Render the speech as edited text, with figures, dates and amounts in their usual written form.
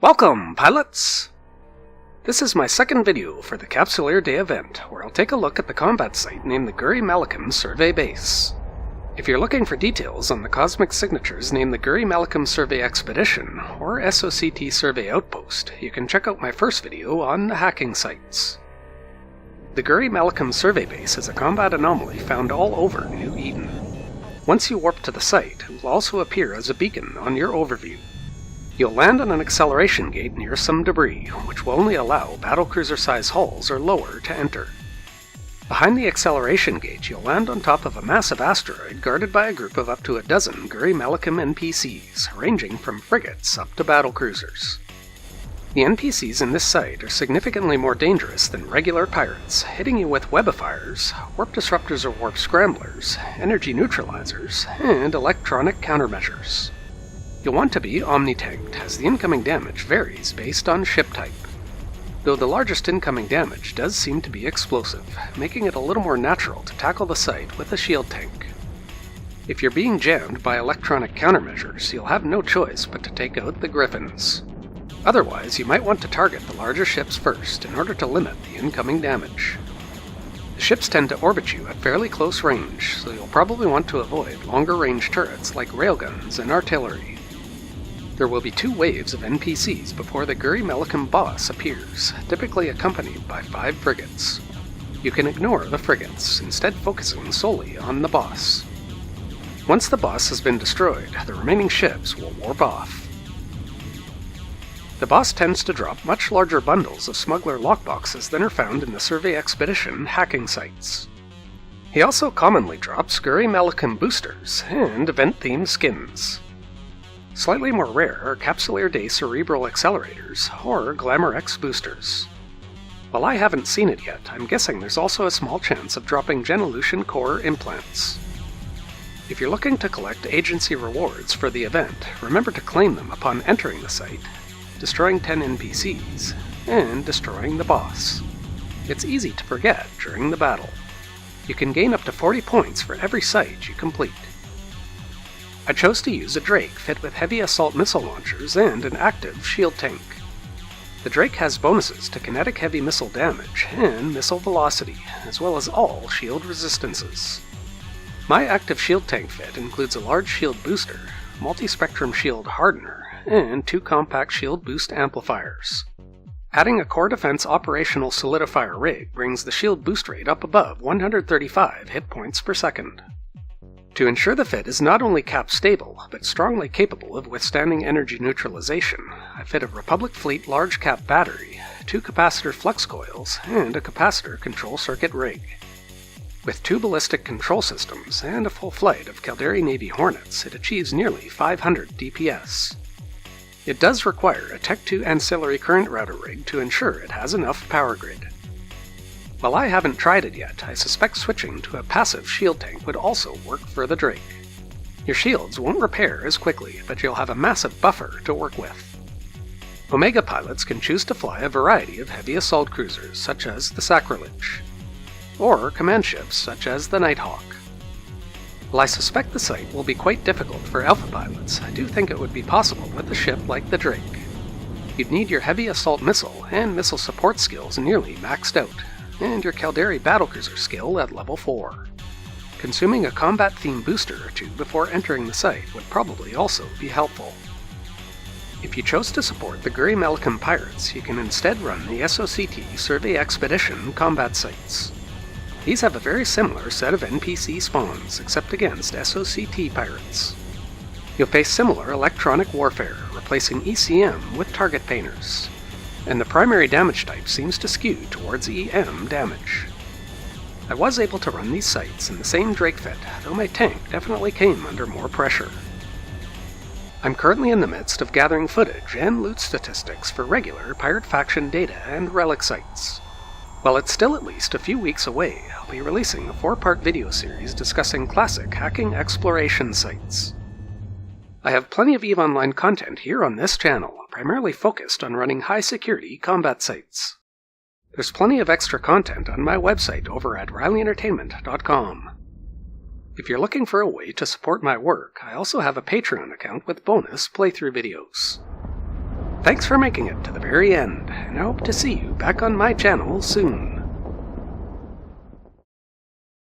Welcome, pilots! This is my second video for the Capsuleer Day event, where I'll take a look at the combat site named the Guri Malakim Survey Base. If you're looking for details on the cosmic signatures named the Guri Malakim Survey Expedition, or SoCT Survey Outpost, you can check out my first video on the hacking sites. The Guri Malakim Survey Base is a combat anomaly found all over New Eden. Once you warp to the site, it will also appear as a beacon on your overview. You'll land on an acceleration gate near some debris, which will only allow battlecruiser-sized hulls or lower to enter. Behind the acceleration gate, you'll land on top of a massive asteroid guarded by a group of up to a dozen Guri Malakim NPCs, ranging from frigates up to battlecruisers. The NPCs in this site are significantly more dangerous than regular pirates, hitting you with webifiers, warp disruptors or warp scramblers, energy neutralizers, and electronic countermeasures. You'll want to be omni-tanked, as the incoming damage varies based on ship type. Though the largest incoming damage does seem to be explosive, making it a little more natural to tackle the site with a shield tank. If you're being jammed by electronic countermeasures, you'll have no choice but to take out the Griffins. Otherwise, you might want to target the larger ships first in order to limit the incoming damage. The ships tend to orbit you at fairly close range, so you'll probably want to avoid longer range turrets like railguns and artillery. There will be 2 waves of NPCs before the Guri Malakim boss appears, typically accompanied by 5 frigates. You can ignore the frigates, instead focusing solely on the boss. Once the boss has been destroyed, the remaining ships will warp off. The boss tends to drop much larger bundles of smuggler lockboxes than are found in the Survey Expedition hacking sites. He also commonly drops Guri Malakim boosters and event-themed skins. Slightly more rare are Capsuleer Day cerebral accelerators, or Glamour X boosters. While I haven't seen it yet, I'm guessing there's also a small chance of dropping Genolution core implants. If you're looking to collect agency rewards for the event, remember to claim them upon entering the site, destroying 10 NPCs, and destroying the boss. It's easy to forget during the battle. You can gain up to 40 points for every site you complete. I chose to use a Drake fit with heavy assault missile launchers and an active shield tank. The Drake has bonuses to kinetic heavy missile damage and missile velocity, as well as all shield resistances. My active shield tank fit includes a large shield booster, multi-spectrum shield hardener, and 2 compact shield boost amplifiers. Adding a core defense operational solidifier rig brings the shield boost rate up above 135 hit points per second. To ensure the fit is not only cap stable, but strongly capable of withstanding energy neutralization, I fit a Republic Fleet large cap battery, 2 capacitor flux coils, and a capacitor control circuit rig. With 2 ballistic control systems and a full flight of Calari Navy Hornets, it achieves nearly 500 DPS. It does require a Tech 2 ancillary current router rig to ensure it has enough power grid. While I haven't tried it yet, I suspect switching to a passive shield tank would also work for the Drake. Your shields won't repair as quickly, but you'll have a massive buffer to work with. Omega pilots can choose to fly a variety of heavy assault cruisers, such as the Sacrilege, or command ships such as the Nighthawk. While I suspect the site will be quite difficult for alpha pilots, I do think it would be possible with a ship like the Drake. You'd need your heavy assault missile and missile support skills nearly maxed out, and your Calari battlecruiser skill at level 4. Consuming a combat-themed booster or 2 before entering the site would probably also be helpful. If you chose to support the Guri Malakim pirates, you can instead run the SoCT Survey Expedition combat sites. These have a very similar set of NPC spawns, except against SoCT pirates. You'll face similar electronic warfare, replacing ECM with target painters, and the primary damage type seems to skew towards EM damage. I was able to run these sites in the same Drake fit, though my tank definitely came under more pressure. I'm currently in the midst of gathering footage and loot statistics for regular Pirate Faction data and relic sites. While it's still at least a few weeks away, I'll be releasing a 4-part video series discussing classic hacking exploration sites. I have plenty of EVE Online content here on this channel, primarily focused on running high-security combat sites. There's plenty of extra content on my website over at RileyEntertainment.com. If you're looking for a way to support my work, I also have a Patreon account with bonus playthrough videos. Thanks for making it to the very end, and I hope to see you back on my channel soon.